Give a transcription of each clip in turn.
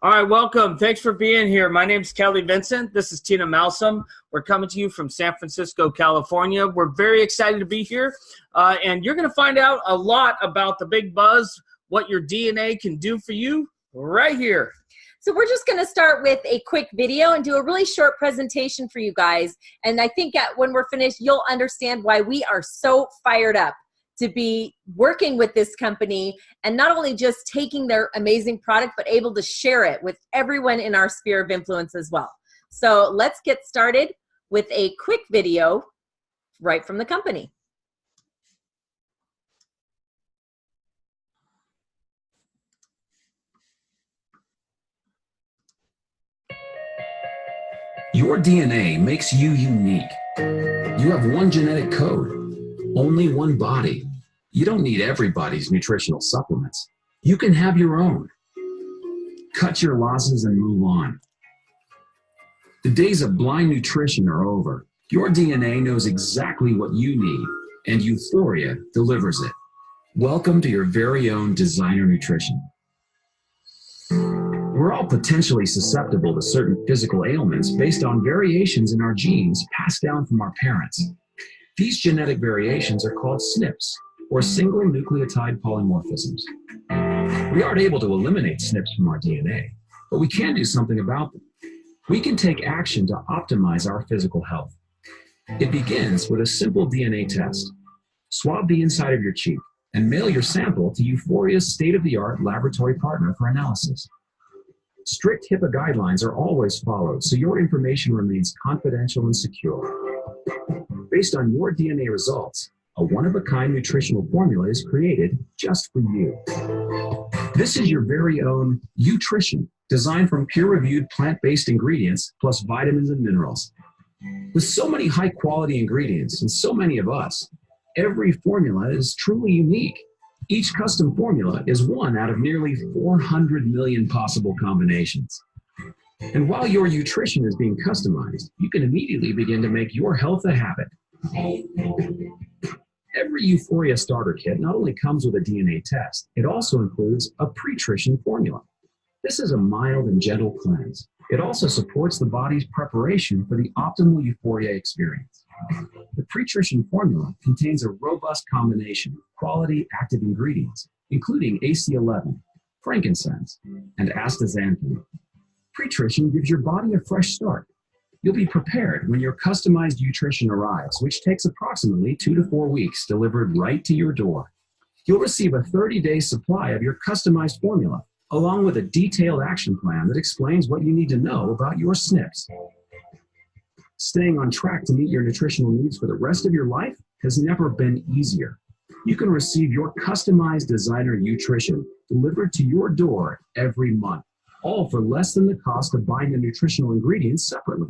All right, welcome. Thanks for being here. My name's Kelly Vincent. This is Tina Malsom. We're coming to you from San Francisco, California. We're very excited to be here, and you're going to find out a lot about the big buzz, what your DNA can do for you right here. So we're just going to start with a quick video and do a really short presentation for you guys. And I think when we're finished, you'll understand why we are so fired up to be working with this company and not only just taking their amazing product, but able to share it with everyone in our sphere of influence as well. So let's get started with a quick video right from the company. Your DNA makes you unique. You have one genetic code, only one body. You don't need everybody's nutritional supplements. You can have your own. Cut your losses and move on. The days of blind nutrition are over. Your DNA knows exactly what you need, and Euphoria delivers it. Welcome to your very own designer nutrition. We're all potentially susceptible to certain physical ailments based on variations in our genes passed down from our parents. These genetic variations are called SNPs, or single nucleotide polymorphisms. We aren't able to eliminate SNPs from our DNA, but we can do something about them. We can take action to optimize our physical health. It begins with a simple DNA test. Swab the inside of your cheek and mail your sample to Euphoria's state-of-the-art laboratory partner for analysis. Strict HIPAA guidelines are always followed, so your information remains confidential and secure. Based on your DNA results, a one-of-a-kind nutritional formula is created just for you. This is your very own Eutrition, designed from peer-reviewed plant-based ingredients plus vitamins and minerals. With so many high-quality ingredients and so many of us, every formula is truly unique. Each custom formula is one out of nearly 400 million possible combinations. And while your Eutrition is being customized, you can immediately begin to make your health a habit. Every Euphoria starter kit not only comes with a DNA test, it also includes a Pretrition formula. This is a mild and gentle cleanse. It also supports the body's preparation for the optimal Euphoria experience. The Pretrition formula contains a robust combination of quality active ingredients, including AC11, frankincense, and astaxanthin. Pretrition gives your body a fresh start. You'll be prepared when your customized Eutrition arrives, which takes approximately 2 to 4 weeks, delivered right to your door. You'll receive a 30-day supply of your customized formula, along with a detailed action plan that explains what you need to know about your SNPs. Staying on track to meet your nutritional needs for the rest of your life has never been easier. You can receive your customized designer Eutrition delivered to your door every month, all for less than the cost of buying the nutritional ingredients separately.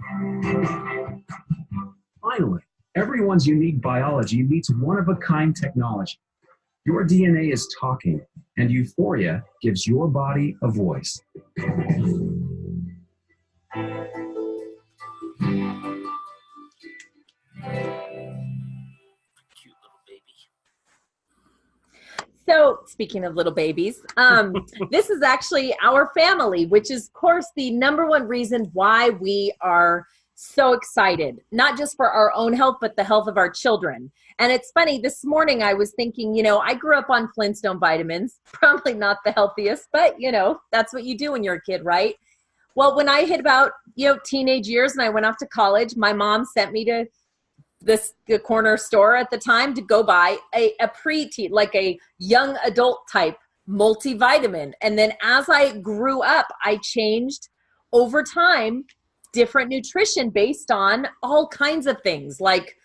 Finally, everyone's unique biology meets one-of-a-kind technology. Your DNA is talking, and Euphoria gives your body a voice. So speaking of little babies, this is actually our family, which is, of course, the #1 reason why we are so excited, not just for our own health, but the health of our children. And it's funny, this morning I was thinking, I grew up on Flintstone vitamins, probably not the healthiest, but, that's what you do when you're a kid, right? Well, when I hit about, teenage years and I went off to college, my mom sent me to the corner store at the time to go buy a preteen, like a young adult type multivitamin. And then as I grew up, I changed over time different nutrition based on all kinds of things, like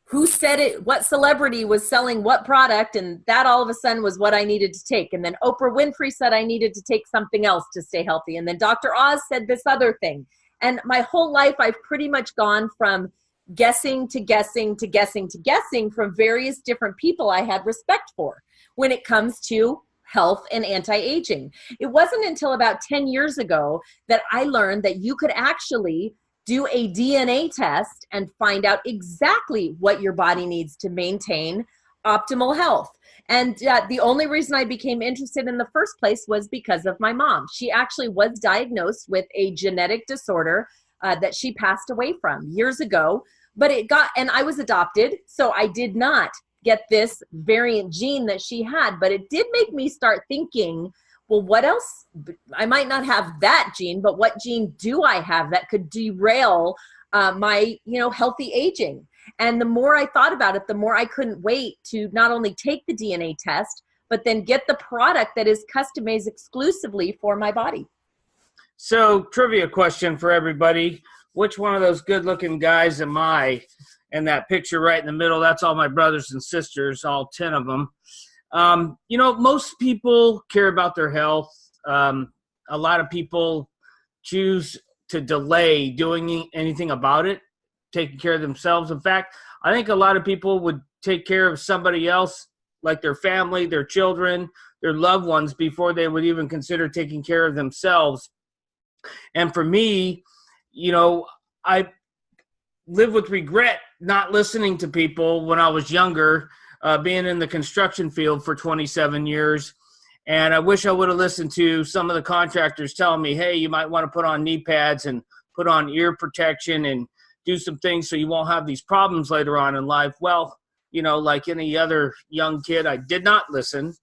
who said it, what celebrity was selling what product, and that all of a sudden was what I needed to take. And then Oprah Winfrey said I needed to take something else to stay healthy. And then Dr. Oz said this other thing. And my whole life, I've pretty much gone from guessing to guessing to guessing to guessing from various different people I had respect for when it comes to health and anti-aging. It wasn't until about 10 years ago that I learned that you could actually do a DNA test and find out exactly what your body needs to maintain optimal health. And the only reason I became interested in the first place was because of my mom. She actually was diagnosed with a genetic disorder that she passed away from years ago. But and I was adopted, so I did not get this variant gene that she had. But it did make me start thinking, well, what else? I might not have that gene, but what gene do I have that could derail my, healthy aging? And the more I thought about it, the more I couldn't wait to not only take the DNA test, but then get the product that is customized exclusively for my body. So, trivia question for everybody. Which one of those good-looking guys am I in that picture right in the middle? That's all my brothers and sisters, all 10 of them. Most people care about their health. A lot of people choose to delay doing anything about it, taking care of themselves. In fact, I think a lot of people would take care of somebody else, like their family, their children, their loved ones, before they would even consider taking care of themselves. And for me, I live with regret not listening to people when I was younger, being in the construction field for 27 years. And I wish I would have listened to some of the contractors telling me, hey, you might want to put on knee pads and put on ear protection and do some things so you won't have these problems later on in life. Well, like any other young kid, I did not listen.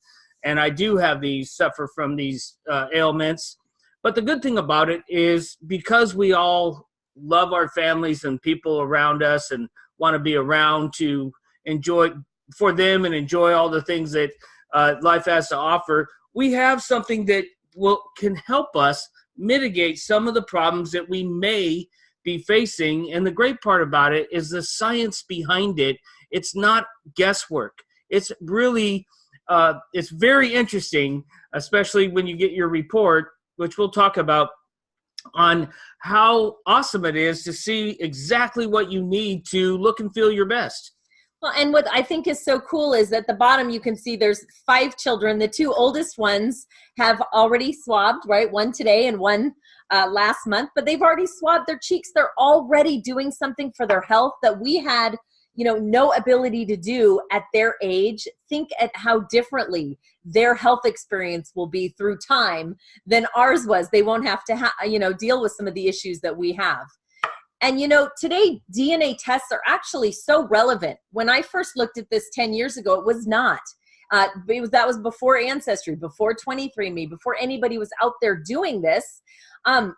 And I do suffer from these ailments. But the good thing about it is, because we all love our families and people around us and want to be around to enjoy for them and enjoy all the things that life has to offer, we have something that can help us mitigate some of the problems that we may be facing. And the great part about it is the science behind it. It's not guesswork. It's really, it's very interesting, especially when you get your report, which we'll talk about, on how awesome it is to see exactly what you need to look and feel your best. Well, and what I think is so cool is at the bottom, you can see there's 5 children. The 2 oldest ones have already swabbed, right? One today and one last month, but they've already swabbed their cheeks. They're already doing something for their health that we had, no ability to do at their age. Think at how differently their health experience will be through time than ours was. They won't have to, deal with some of the issues that we have. And, today DNA tests are actually so relevant. When I first looked at this 10 years ago, it was not. That was before Ancestry, before 23andMe, before anybody was out there doing this.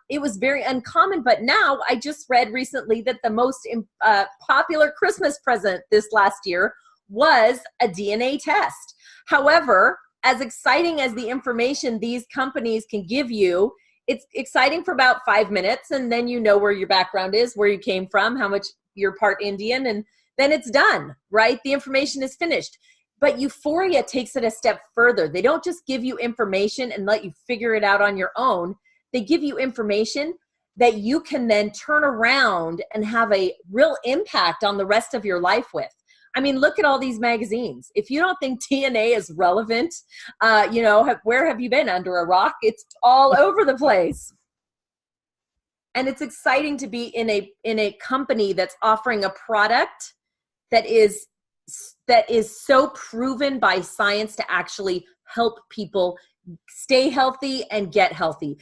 It was very uncommon. But now I just read recently that the most popular Christmas present this last year was a DNA test. However, as exciting as the information these companies can give you, it's exciting for about 5 minutes, and then where your background is, where you came from, how much you're part Indian, and then it's done, right? The information is finished. But Euphoria takes it a step further. They don't just give you information and let you figure it out on your own. They give you information that you can then turn around and have a real impact on the rest of your life with. I mean, look at all these magazines. If you don't think DNA is relevant, where have you been? Under a rock? It's all over the place. And it's exciting to be in a company that's offering a product that is so proven by science to actually help people stay healthy and get healthy.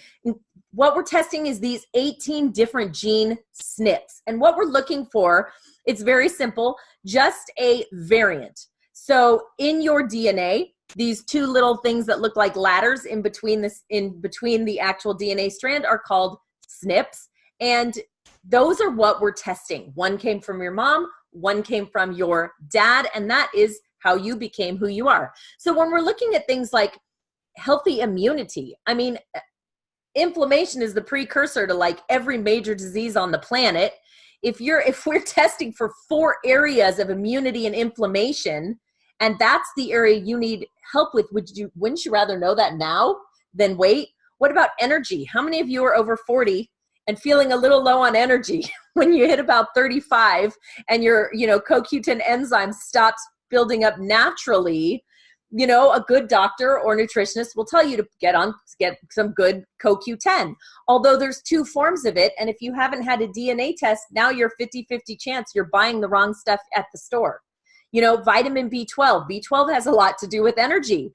What we're testing is these 18 different gene SNPs. And what we're looking for, it's very simple, just a variant. So in your DNA, these 2 little things that look like ladders in between the actual DNA strand are called SNPs. And those are what we're testing. One came from your mom, one came from your dad, and that is how you became who you are. So when we're looking at things like healthy immunity, I mean, inflammation is the precursor to like every major disease on the planet. If we're testing for 4 areas of immunity and inflammation, and that's the area you need help with, wouldn't you rather know that now than wait? What about energy? How many of you are over 40 and feeling a little low on energy when you hit about 35 and your, CoQ10 enzyme stops building up naturally? A good doctor or nutritionist will tell you to get some good CoQ10. Although there's 2 forms of it, and if you haven't had a DNA test, now you're 50-50 chance you're buying the wrong stuff at the store. You know, vitamin B12. B12 has a lot to do with energy.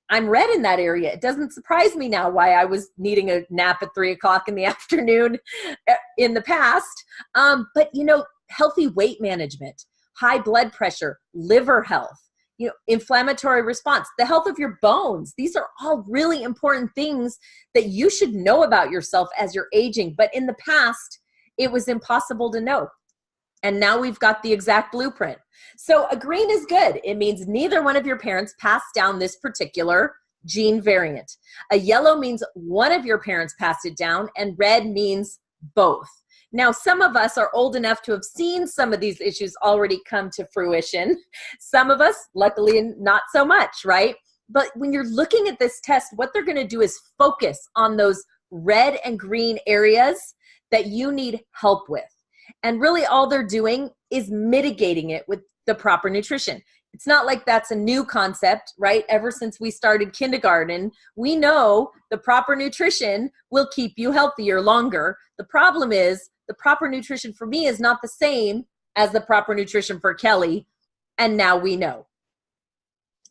I'm red in that area. It doesn't surprise me now why I was needing a nap at 3 o'clock in the afternoon in the past. But, you know, healthy weight management, high blood pressure, liver health, you know, inflammatory response, the health of your bones. These are all really important things that you should know about yourself as you're aging. But in the past, it was impossible to know. And now we've got the exact blueprint. So a green is good. It means neither one of your parents passed down this particular gene variant. A yellow means one of your parents passed it down, and red means both. Now, some of us are old enough to have seen some of these issues already come to fruition. Some of us, luckily, not so much, right? But when you're looking at this test, what they're going to do is focus on those red and green areas that you need help with. And really all they're doing is mitigating it with the proper nutrition. It's not like that's a new concept, right? Ever since we started kindergarten, we know the proper nutrition will keep you healthier longer. The problem is the proper nutrition for me is not the same as the proper nutrition for Kelly. And now we know.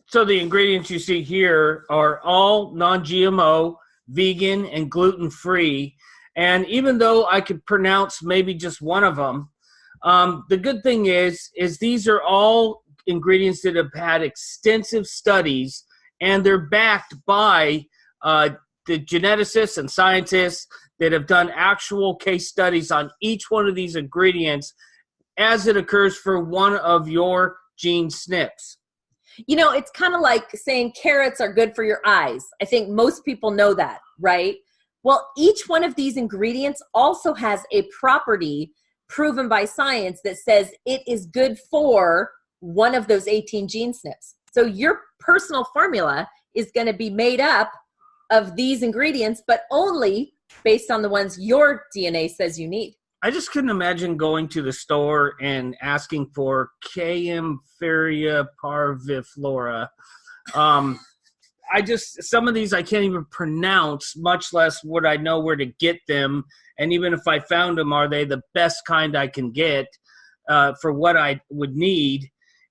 So the ingredients you see here are all non-GMO, vegan, and gluten-free. And even though I could pronounce maybe just one of them, the good thing is these are all ingredients that have had extensive studies, and they're backed by the geneticists and scientists that have done actual case studies on each one of these ingredients as it occurs for one of your gene SNPs. You know, it's kind of like saying carrots are good for your eyes. I think most people know that, right? Well, each one of these ingredients also has a property proven by science that says it is good for one of those 18 gene SNPs. So your personal formula is going to be made up of these ingredients, but only based on the ones your DNA says you need. I just couldn't imagine going to the store and asking for Kaempferia parviflora. Some of these I can't even pronounce, much less would I know where to get them. And even if I found them, are they the best kind I can get for what I would need?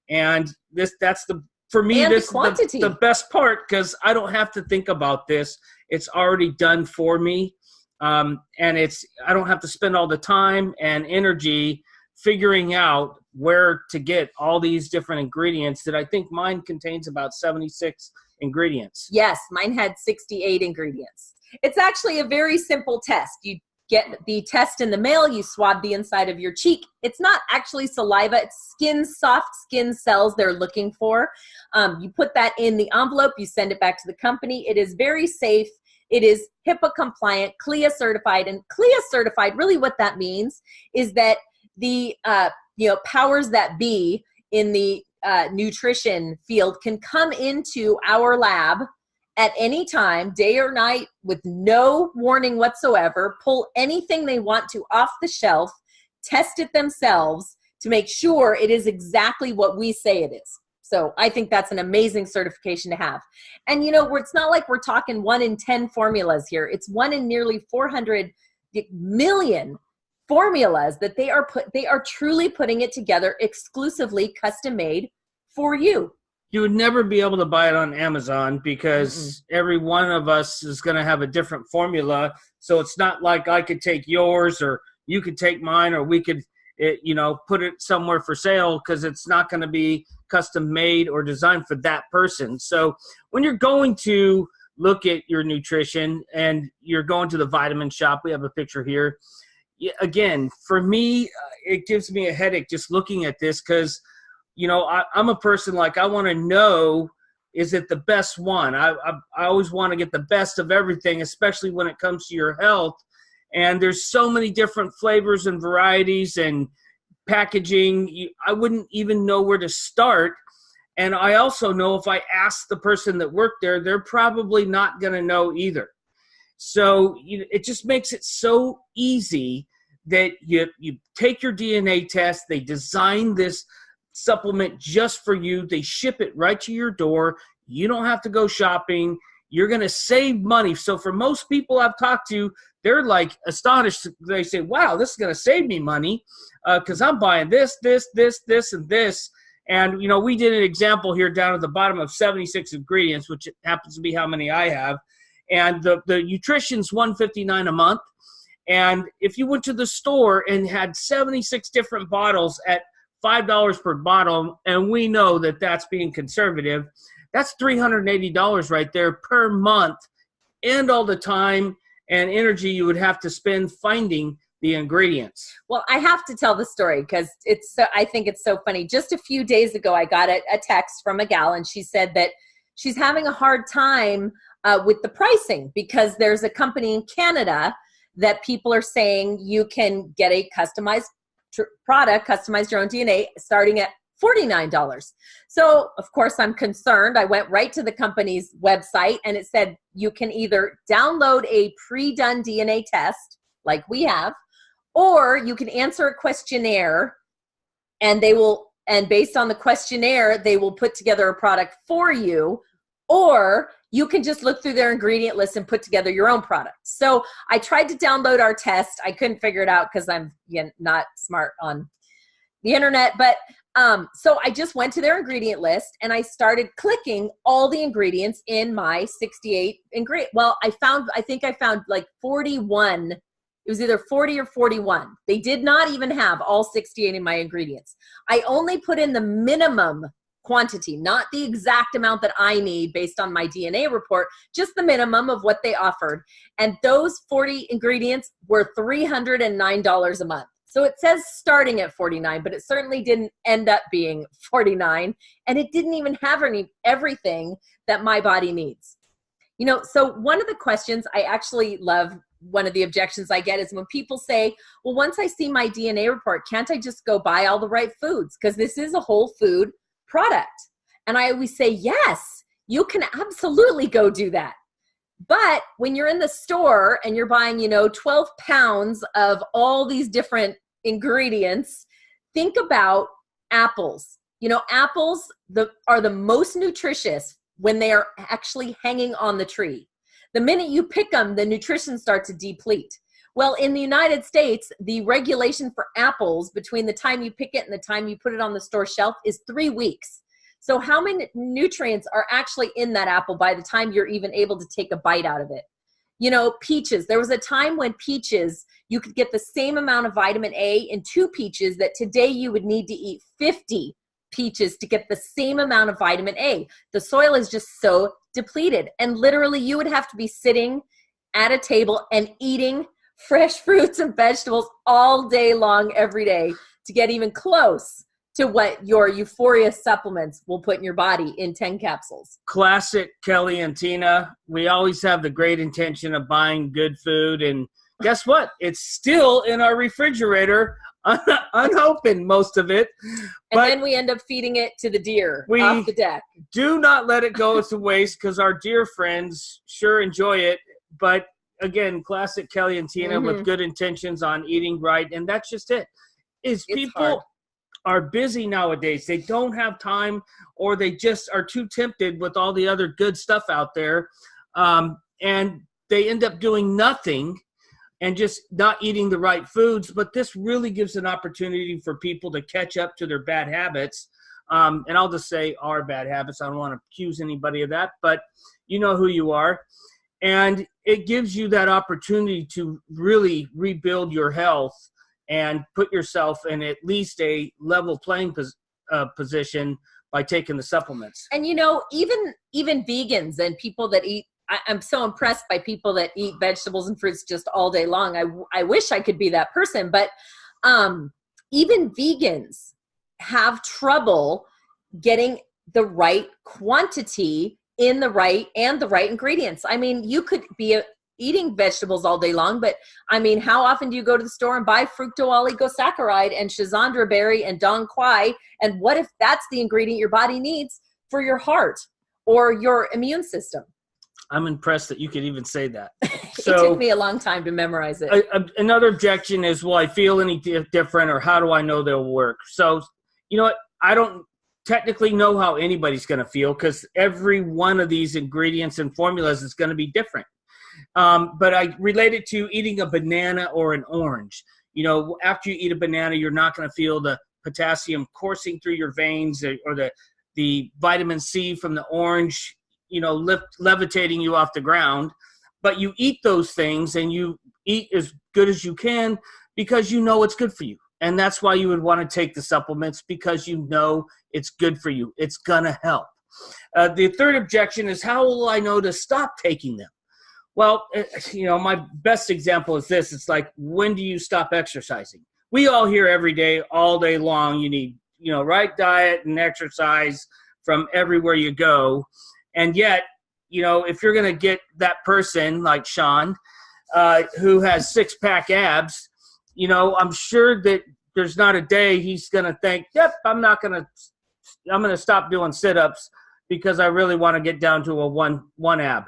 And that's for me, this is the best part, because I don't have to think about this. It's already done for me. And I don't have to spend all the time and energy figuring out where to get all these different ingredients that I think mine contains about 76 ingredients. Yes, mine had 68 ingredients. It's actually a very simple test. You get the test in the mail, you swab the inside of your cheek. It's not actually saliva, it's soft skin cells they're looking for. You put that in the envelope, you send it back to the company. It is very safe. It is HIPAA compliant, CLIA certified. And CLIA certified, really what that means is that the powers that be in the nutrition field can come into our lab at any time, day or night, with no warning whatsoever, pull anything they want to off the shelf, test it themselves to make sure it is exactly what we say it is. So I think that's an amazing certification to have. And, you know, it's not like we're talking 1 in 10 formulas here. It's 1 in nearly 400 million formulas that they are truly putting it together exclusively custom made for you. You would never be able to buy it on Amazon because every one of us is going to have a different formula. So it's not like I could take yours or you could take mine, or we could, put it somewhere for sale, because it's not going to be custom made or designed for that person. So when you're going to look at your nutrition and you're going to the vitamin shop, we have a picture here. Again, for me, it gives me a headache just looking at this, because I'm a person, like, I want to know, is it the best one? I always want to get the best of everything, especially when it comes to your health. And there's so many different flavors and varieties and packaging. I wouldn't even know where to start. And I also know if I ask the person that worked there, they're probably not going to know either. So it just makes it so easy that you take your DNA test, they design this supplement just for you. They ship it right to your door. You don't have to go shopping. You're going to save money. So for most people I've talked to, they're like astonished. They say, wow, this is going to save me money because I'm buying this, and this. And, you know, we did an example here down at the bottom of 76 ingredients, which happens to be how many I have. And the nutrition's $159 a month. And if you went to the store and had 76 different bottles at $5 per bottle, and we know that that's being conservative, that's $380 right there per month, and all the time and energy you would have to spend finding the ingredients. Well, I have to tell the story because I think it's so funny. Just a few days ago, I got a text from a gal, and she said that she's having a hard time with the pricing because there's a company in Canada that people are saying you can get a customized product, customize your own DNA, starting at $49. So, of course, I'm concerned. I went right to the company's website, and it said you can either download a pre-done DNA test like we have, or you can answer a questionnaire, and based on the questionnaire, they will put together a product for you, or you can just look through their ingredient list and put together your own product. So I tried to download our test. I couldn't figure it out because I'm not smart on the internet, but so I just went to their ingredient list and I started clicking all the ingredients in my 68 ingredient. Well, I think I found like 41. It was either 40 or 41. They did not even have all 68 in my ingredients. I only put in the minimum quantity, not the exact amount that I need based on my DNA report, just the minimum of what they offered. And those 40 ingredients were $309 a month. So it says starting at 49, but it certainly didn't end up being 49. And it didn't even have everything that my body needs. You know, so one of the questions I actually love, one of the objections I get is when people say, well, once I see my DNA report, can't I just go buy all the right foods? Because this is a whole food product. And I always say, yes, you can absolutely go do that. But when you're in the store and you're buying, 12 pounds of all these different ingredients, think about apples. Apples are the most nutritious when they are actually hanging on the tree. The minute you pick them, the nutrition starts to deplete. Well, in the United States, the regulation for apples between the time you pick it and the time you put it on the store shelf is 3 weeks. So how many nutrients are actually in that apple by the time you're even able to take a bite out of it? Peaches. There was a time when peaches, you could get the same amount of vitamin A in 2 peaches that today you would need to eat 50 peaches to get the same amount of vitamin A. The soil is just so depleted. And literally you would have to be sitting at a table and eating fresh fruits and vegetables all day long, every day to get even close to what your Euphoria supplements will put in your body in 10 capsules. Classic Kelly and Tina. We always have the great intention of buying good food. And guess what? It's still in our refrigerator, unopened, most of it. And then we end up feeding it to the deer off the deck. Do not let it go to waste because our dear friends sure enjoy it. But again, classic Kelly and Tina with good intentions on eating right. And that's just it. People are busy nowadays. They don't have time, or they just are too tempted with all the other good stuff out there. And they end up doing nothing and just not eating the right foods. But this really gives an opportunity for people to catch up to their bad habits. And I'll just say our bad habits. I don't want to accuse anybody of that, but you know who you are. And it gives you that opportunity to really rebuild your health and put yourself in at least a level playing position by taking the supplements. And, even vegans and people that eat, I'm so impressed by people that eat vegetables and fruits just all day long. I wish I could be that person, but even vegans have trouble getting the right quantity in the right ingredients. I mean, you could be eating vegetables all day long, but I mean, how often do you go to the store and buy fructooligosaccharides and Schisandra berry and Dong Quai? And what if that's the ingredient your body needs for your heart or your immune system? I'm impressed that you could even say that. It took me a long time to memorize it. Another objection is, will I feel any different, or how do I know they'll work? So, you know what? I don't technically know how anybody's going to feel because every one of these ingredients and formulas is going to be different. But I relate it to eating a banana or an orange. After you eat a banana, you're not going to feel the potassium coursing through your veins, or the vitamin C from the orange, levitating you off the ground. But you eat those things, and you eat as good as you can because you know it's good for you. And that's why you would want to take the supplements, because you know it's good for you. It's going to help. The third objection is, how will I know to stop taking them? Well, my best example is this. It's like, when do you stop exercising? We all hear every day, all day long, you need, right diet and exercise from everywhere you go. And yet, if you're going to get that person like Sean, who has six-pack abs, I'm sure that there's not a day he's going to think, yep, I'm going to stop doing sit-ups because I really want to get down to a one ab.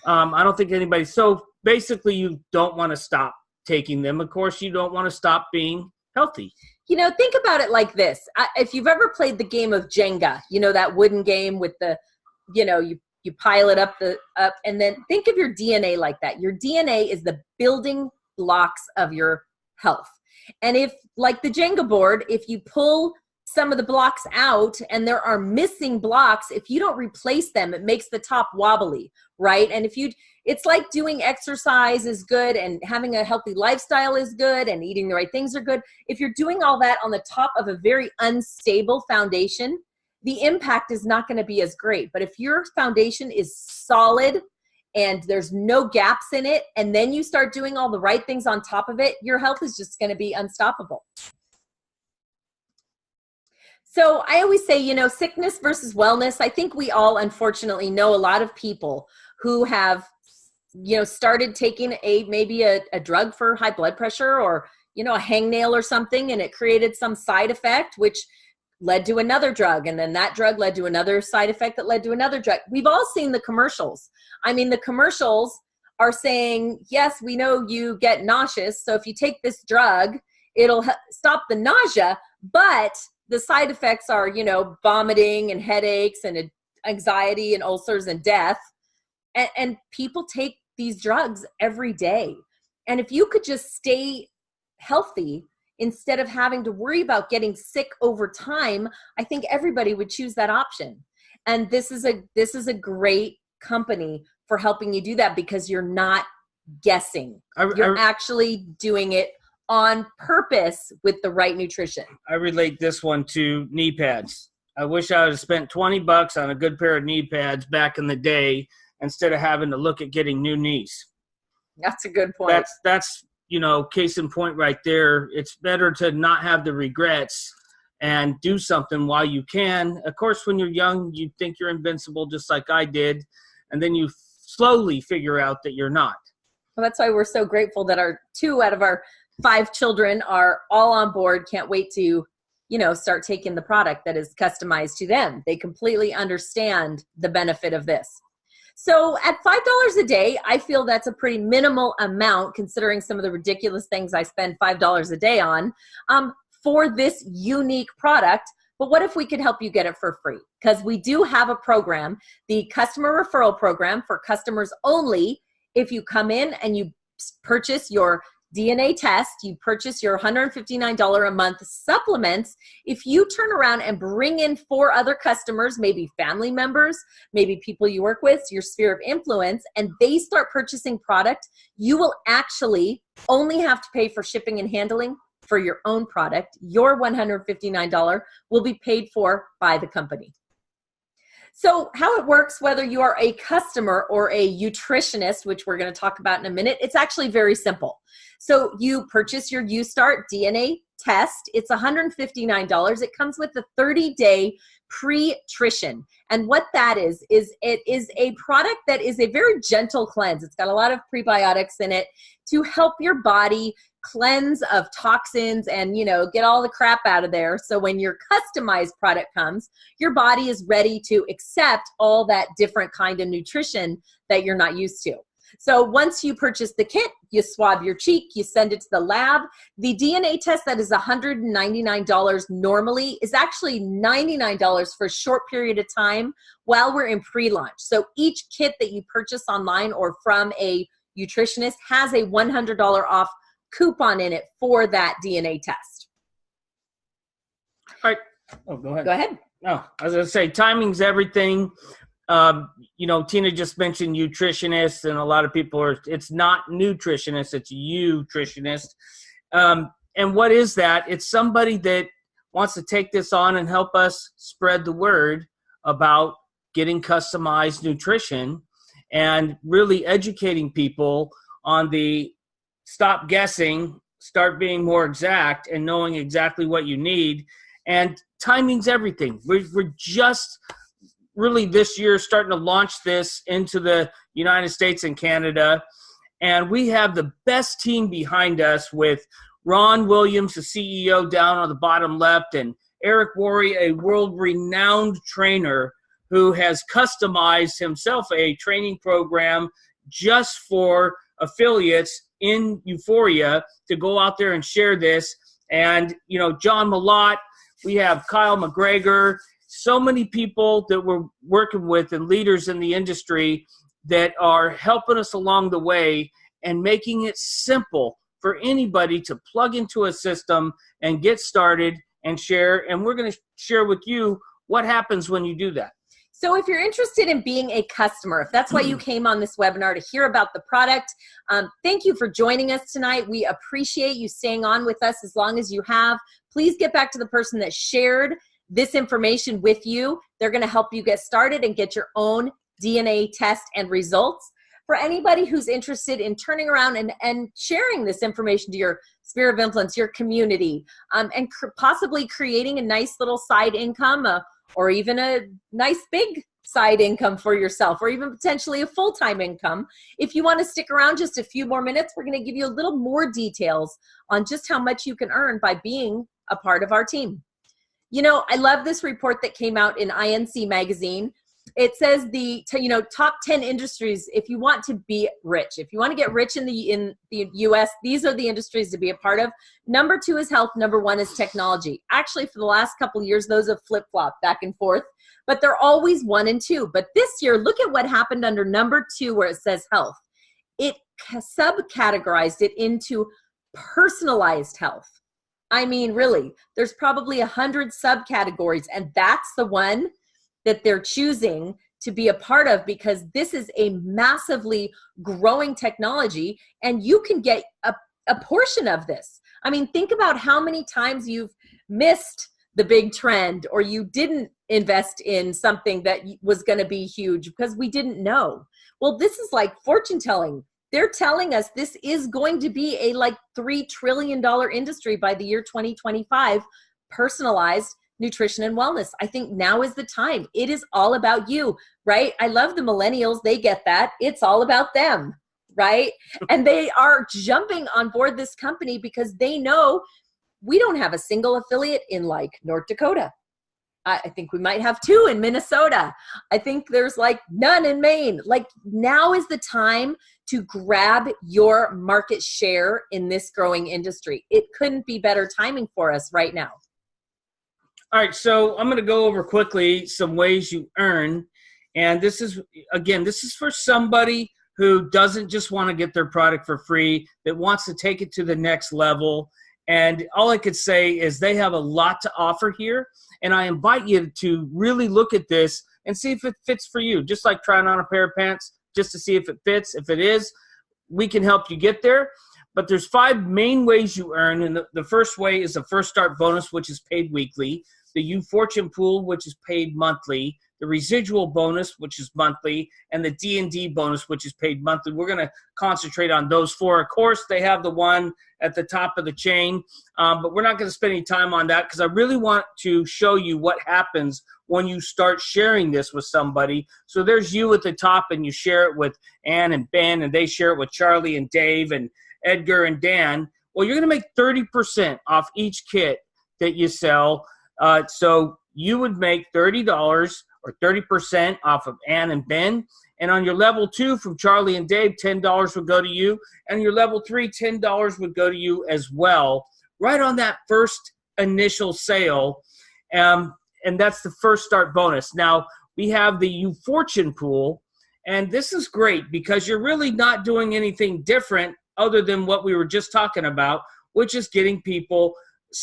I don't think anybody. So basically, you don't want to stop taking them. Of course, you don't want to stop being healthy. Think about it like this. If you've ever played the game of Jenga, that wooden game with the, you pile it up, and then think of your DNA like that. Your DNA is the building blocks of your health. And if, like the Jenga board, if you pull some of the blocks out and there are missing blocks, if you don't replace them, it makes the top wobbly, right? And it's like doing exercise is good, and having a healthy lifestyle is good, and eating the right things are good. If you're doing all that on the top of a very unstable foundation, the impact is not going to be as great. But if your foundation is solid and there's no gaps in it, and then you start doing all the right things on top of it, your health is just going to be unstoppable. So I always say, sickness versus wellness. I think we all, unfortunately, know a lot of people who have, started taking maybe a drug for high blood pressure, or, a hangnail or something, and it created some side effect, which led to another drug. And then that drug led to another side effect that led to another drug. We've all seen the commercials. I mean, the commercials are saying, yes, we know you get nauseous, so if you take this drug, it'll stop the nausea, but the side effects are, vomiting and headaches and anxiety and ulcers and death. And people take these drugs every day. And if you could just stay healthy instead of having to worry about getting sick over time, I think everybody would choose that option. And this is a great company for helping you do that, because you're not guessing. You're actually doing it on purpose with the right nutrition. I relate this one to knee pads. I wish I would have spent $20 on a good pair of knee pads back in the day, instead of having to look at getting new knees. That's a good point. That's case in point right there. It's better to not have the regrets and do something while you can. Of course, when you're young, you think you're invincible, just like I did. And then you slowly figure out that you're not. Well, that's why we're so grateful that our 2 out of our 5 children are all on board. Can't wait to, start taking the product that is customized to them. They completely understand the benefit of this. So at $5 a day, I feel that's a pretty minimal amount, considering some of the ridiculous things I spend $5 a day on, for this unique product. But what if we could help you get it for free? Because we do have a program, the customer referral program, for customers only. If you come in and you purchase your DNA test, you purchase your $159 a month supplements, if you turn around and bring in 4 other customers, maybe family members, maybe people you work with, your sphere of influence, and they start purchasing product, you will actually only have to pay for shipping and handling for your own product. Your $159 will be paid for by the company. So how it works, whether you are a customer or a nutritionist, which we're going to talk about in a minute, it's actually very simple. So you purchase your YouStart DNA test. It's $159. It comes with a 30-day pre-trition. And what that is it is a product that is a very gentle cleanse. It's got a lot of prebiotics in it to help your body cleanse of toxins and, get all the crap out of there. So when your customized product comes, your body is ready to accept all that different kind of nutrition that you're not used to. So once you purchase the kit, you swab your cheek, you send it to the lab. The DNA test that is $199 normally is actually $99 for a short period of time while we're in pre-launch. So each kit that you purchase online or from a nutritionist has a $100 off coupon in it for that DNA test. All right. Oh, go ahead. Go ahead. No, as I say, timing's everything. Tina just mentioned nutritionists, and a lot of people it's not nutritionist, it's nutritionist. And what is that? It's somebody that wants to take this on and help us spread the word about getting customized nutrition and really educating people on the stop guessing, start being more exact, and knowing exactly what you need. And timing's everything. We're just really this year starting to launch this into the United States and Canada. And we have the best team behind us with Ron Williams, the CEO, down on the bottom left, and Eric Worre, a world-renowned trainer who has customized himself a training program just for affiliates in Euphoria to go out there and share this. And, John Malott, we have Kyle McGregor, so many people that we're working with and leaders in the industry that are helping us along the way and making it simple for anybody to plug into a system and get started and share. And we're going to share with you what happens when you do that. So if you're interested in being a customer, if that's why you came on this webinar to hear about the product, thank you for joining us tonight. We appreciate you staying on with us as long as you have. Please get back to the person that shared this information with you. They're going to help you get started and get your own DNA test and results. For anybody who's interested in turning around and sharing this information to your sphere of influence, your community, and possibly creating a nice little side income, or even a nice big side income for yourself, or even potentially a full-time income. If you want to stick around just a few more minutes, we're going to give you a little more details on just how much you can earn by being a part of our team. I love this report that came out in INC magazine. It says the top 10 industries if you want to be rich. If you want to get rich in the US, these are the industries to be a part of. Number 2 is health. Number 1 is technology. Actually, for the last couple of years, those have flip-flopped back and forth, but they're always 1 and 2. But this year, look at what happened under number 2 where it says health. It subcategorized it into personalized health. I mean, really, there's probably 100 subcategories, and that's the one that they're choosing to be a part of because this is a massively growing technology, and you can get a portion of this. I mean, think about how many times you've missed the big trend, or you didn't invest in something that was going to be huge because we didn't know. Well, this is like fortune telling. They're telling us this is going to be a $3 trillion industry by the year 2025, personalized nutrition and wellness. I think now is the time. It is all about you, right? I love the millennials. They get that. It's all about them, right? And they are jumping on board this company because they know we don't have a single affiliate in North Dakota. I think we might have 2 in Minnesota. I think there's none in Maine. Now is the time to grab your market share in this growing industry. It couldn't be better timing for us right now. All right, so I'm going to go over quickly some ways you earn. And this is for somebody who doesn't just want to get their product for free, that wants to take it to the next level. And all I could say is they have a lot to offer here. And I invite you to really look at this and see if it fits for you. Just like trying on a pair of pants, just to see if it fits. If it is, we can help you get there. But there's 5 main ways you earn. And the first way is the First Start bonus, which is paid weekly. The UFortune pool, which is paid monthly. The residual bonus, which is monthly, and the D&D bonus, which is paid monthly. We're going to concentrate on those 4. Of course, they have the one at the top of the chain, but we're not going to spend any time on that because I really want to show you what happens when you start sharing this with somebody. So there's you at the top, and you share it with Ann and Ben, and they share it with Charlie and Dave and Edgar and Dan. Well, you're going to make 30% off each kit that you sell. So you would make $30 or 30% off of Ann and Ben. And on your level 2 from Charlie and Dave, $10 would go to you. And your level 3, $10 would go to you as well, right on that first initial sale. And that's the First Start bonus. Now, we have the UFortune pool. And this is great because you're really not doing anything different other than what we were just talking about, which is getting people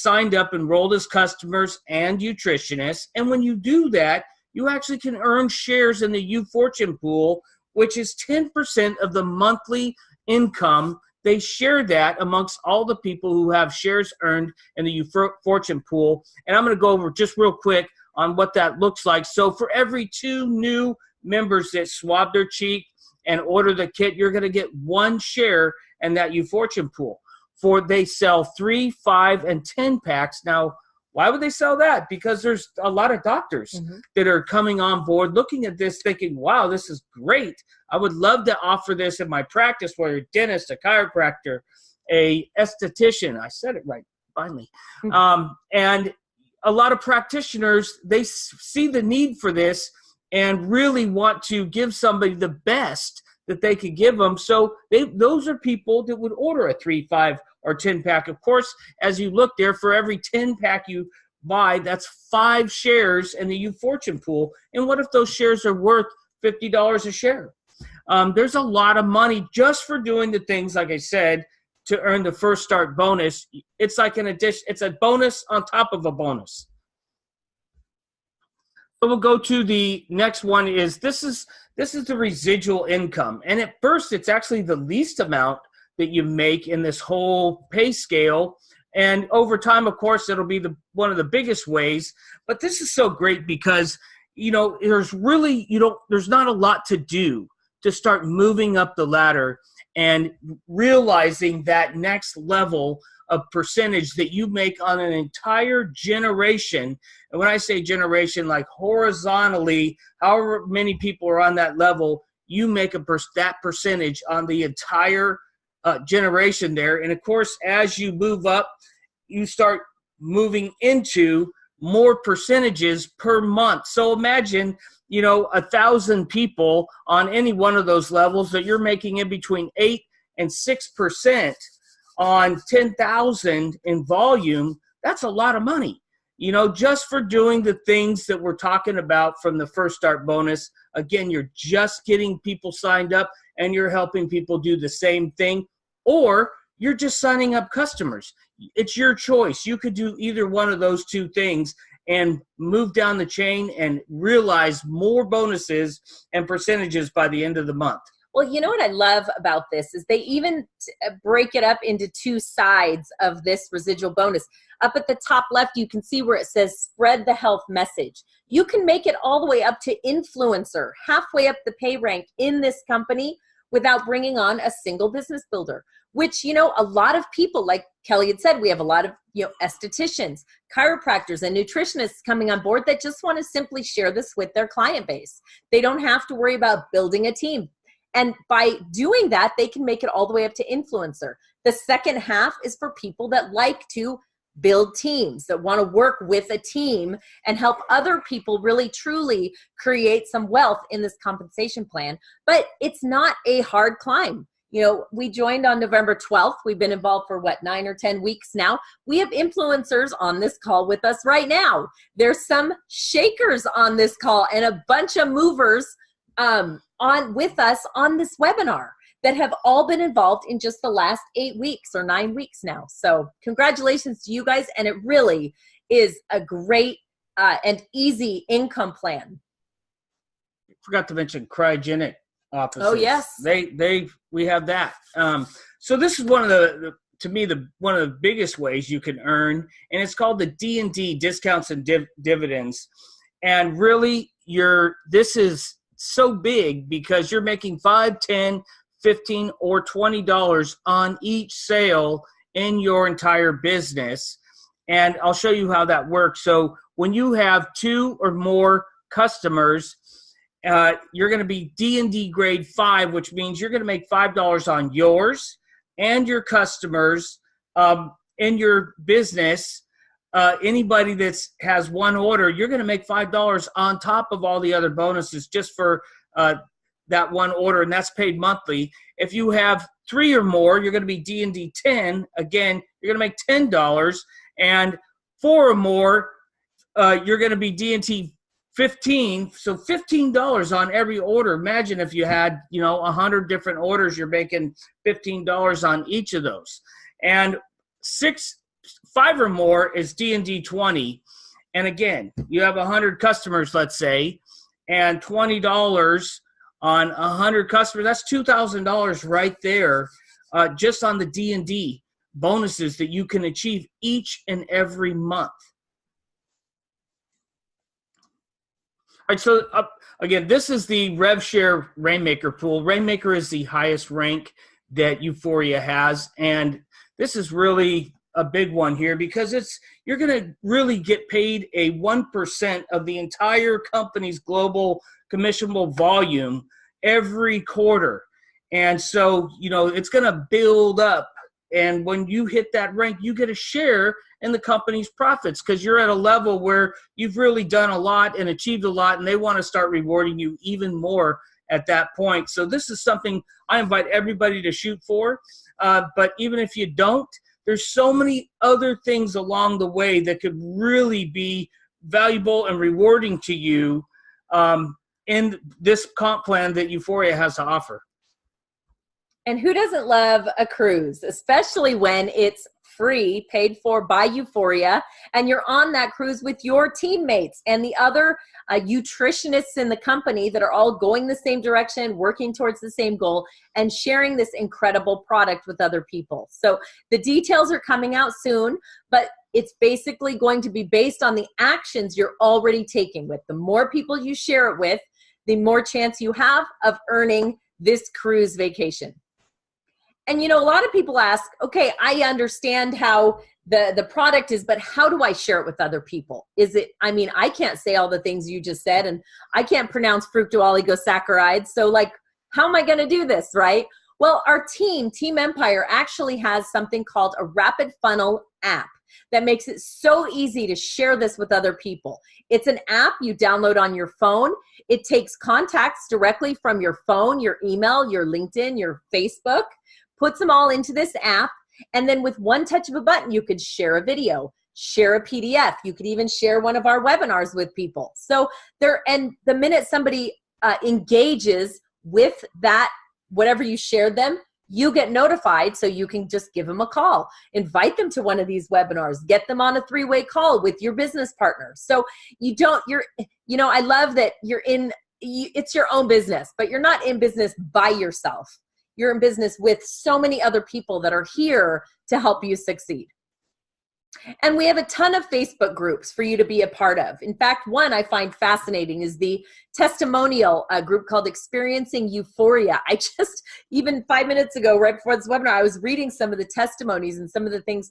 signed up, enrolled as customers and nutritionists. And when you do that, you actually can earn shares in the UFortune pool, which is 10% of the monthly income. They share that amongst all the people who have shares earned in the UFortune pool. And I'm going to go over just real quick on what that looks like. So for every 2 new members that swab their cheek and order the kit, you're going to get 1 share in that UFortune pool. They sell 3, 5, and 10 packs. Now, why would they sell that? Because there's a lot of doctors that are coming on board looking at this thinking, wow, this is great. I would love to offer this in my practice, whether a dentist, a chiropractor, a esthetician. I said it right, finally. And a lot of practitioners, they see the need for this and really want to give somebody the best that they could give them. So those are people that would order a 3, 5, or 10 pack. Of course, as you look there, for every 10 pack you buy, that's 5 shares in the UFortune pool. And what if those shares are worth $50 a share? There's a lot of money just for doing the things, like I said, to earn the first start bonus. It's like an addition. It's a bonus on top of a bonus. So we'll go to the next one. This is the residual income. And at first, it's actually the least amount that you make in this whole pay scale. And over time, of course, it'll be one of the biggest ways. But this is so great because, there's not a lot to do to start moving up the ladder and realizing that next level of percentage that you make on an entire generation. And when I say generation, like horizontally, however many people are on that level, you make that percentage on the entire generation there. And of course, as you move up, you start moving into more percentages per month. So imagine, 1,000 people on any one of those levels that you're making in between 8 and 6% on 10,000 in volume. That's a lot of money, just for doing the things that we're talking about from the First Start bonus. Again, you're just getting people signed up and you're helping people do the same thing, or you're just signing up customers. It's your choice. You could do either one of those 2 things and move down the chain and realize more bonuses and percentages by the end of the month. Well, you know what I love about this is they even break it up into 2 sides of this residual bonus. Up at the top left, you can see where it says spread the health message. You can make it all the way up to influencer, halfway up the pay rank in this company without bringing on a single business builder, which, a lot of people, like Kelly had said, we have a lot of, estheticians, chiropractors, and nutritionists coming on board that just want to simply share this with their client base. They don't have to worry about building a team. And by doing that, they can make it all the way up to influencer. The second half is for people that like to build teams, that want to work with a team and help other people really truly create some wealth in this compensation plan. But it's not a hard climb. We joined on November 12th. We've been involved for 9 or 10 weeks now. We have influencers on this call with us right now. There's some shakers on this call and a bunch of movers on with us on this webinar that have all been involved in just the last 8 weeks or 9 weeks now. So congratulations to you guys. And it really is a great and easy income plan. Forgot to mention cryogenic offices. Oh, yes. We have that. So this is one of one of the biggest ways you can earn, and it's called the D&D, discounts and dividends. And really, this is so big because you're making $5, $10, $15, or $20 on each sale in your entire business. And I'll show you how that works. So when you have 2 or more customers, you're going to be D&D grade 5, which means you're going to make $5 on yours and your customers in your business. Anybody that has 1 order, you're going to make $5 on top of all the other bonuses just for that 1 order, and that's paid monthly. If you have 3 or more, you're going to be D&D 10. Again, you're going to make $10, and 4 or more, you're going to be D&D 15, so $15 on every order. Imagine if you had, 100 different orders, you're making $15 on each of those. And 5 or more is D&D 20. And again, you have 100 customers, let's say, and $20 on 100 customers. That's $2,000 right there, just on the D&D bonuses that you can achieve each and every month. All right, so again, this is the RevShare Rainmaker pool. Rainmaker is the highest rank that Euphoria has, and this is really a big one here because you're going to really get paid a 1% of the entire company's global commissionable volume every quarter. And so, it's going to build up. And when you hit that rank, you get a share in the company's profits because you're at a level where you've really done a lot and achieved a lot, and they want to start rewarding you even more at that point. So this is something I invite everybody to shoot for. But even if you don't, there's so many other things along the way that could really be valuable and rewarding to you in this comp plan that Euphoria has to offer. And who doesn't love a cruise, especially when it's free, paid for by Euphoria, and you're on that cruise with your teammates and the other nutritionists in the company that are all going the same direction, working towards the same goal, and sharing this incredible product with other people. So the details are coming out soon, but it's basically going to be based on the actions you're already taking. With the more people you share it with, the more chance you have of earning this cruise vacation. And, a lot of people ask, okay, I understand how the product is, but how do I share it with other people? I can't say all the things you just said, and I can't pronounce fructooligosaccharides. So how am I going to do this, right? Well, our Team Empire actually has something called a Rapid Funnel app that makes it so easy to share this with other people. It's an app you download on your phone. It takes contacts directly from your phone, your email, your LinkedIn, your Facebook, puts them all into this app, and then with one touch of a button, you could share a video, share a PDF. You could even share one of our webinars with people. So and the minute somebody engages with that, whatever you shared them, you get notified, so you can just give them a call, invite them to one of these webinars, get them on a 3-way call with your business partner. So I love that it's your own business, but you're not in business by yourself. You're in business with so many other people that are here to help you succeed. And we have a ton of Facebook groups for you to be a part of. In fact, one I find fascinating is the testimonial group called Experiencing Euphoria. Even 5 minutes ago, right before this webinar, I was reading some of the testimonies and some of the things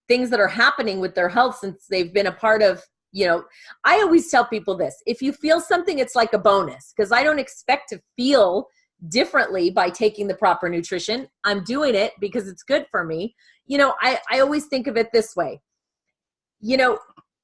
things that are happening with their health since they've been a part of. I always tell people this: if you feel something, it's like a bonus, because I don't expect to feel differently by taking the proper nutrition. I'm doing it because it's good for me. I always think of it this way.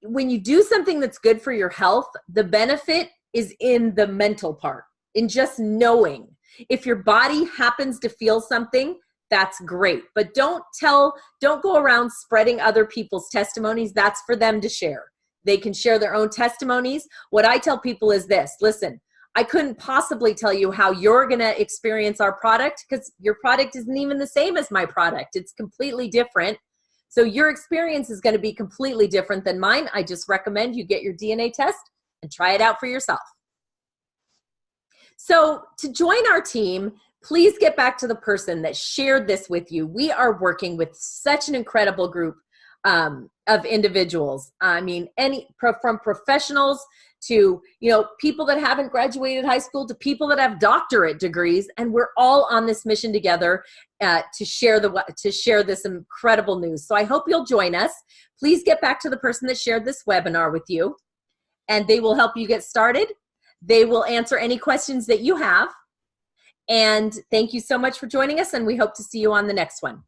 When you do something that's good for your health, the benefit is in the mental part, in just knowing. If your body happens to feel something, that's great. But don't go around spreading other people's testimonies. That's for them to share. They can share their own testimonies. What I tell people is this: listen, I couldn't possibly tell you how you're going to experience our product, because your product isn't even the same as my product. It's completely different. So your experience is going to be completely different than mine. I just recommend you get your DNA test and try it out for yourself. So to join our team, please get back to the person that shared this with you. We are working with such an incredible group of individuals. From professionals to people that haven't graduated high school, to people that have doctorate degrees, and we're all on this mission together to share this incredible news. So I hope you'll join us. Please get back to the person that shared this webinar with you, and they will help you get started. They will answer any questions that you have. And thank you so much for joining us, and we hope to see you on the next one.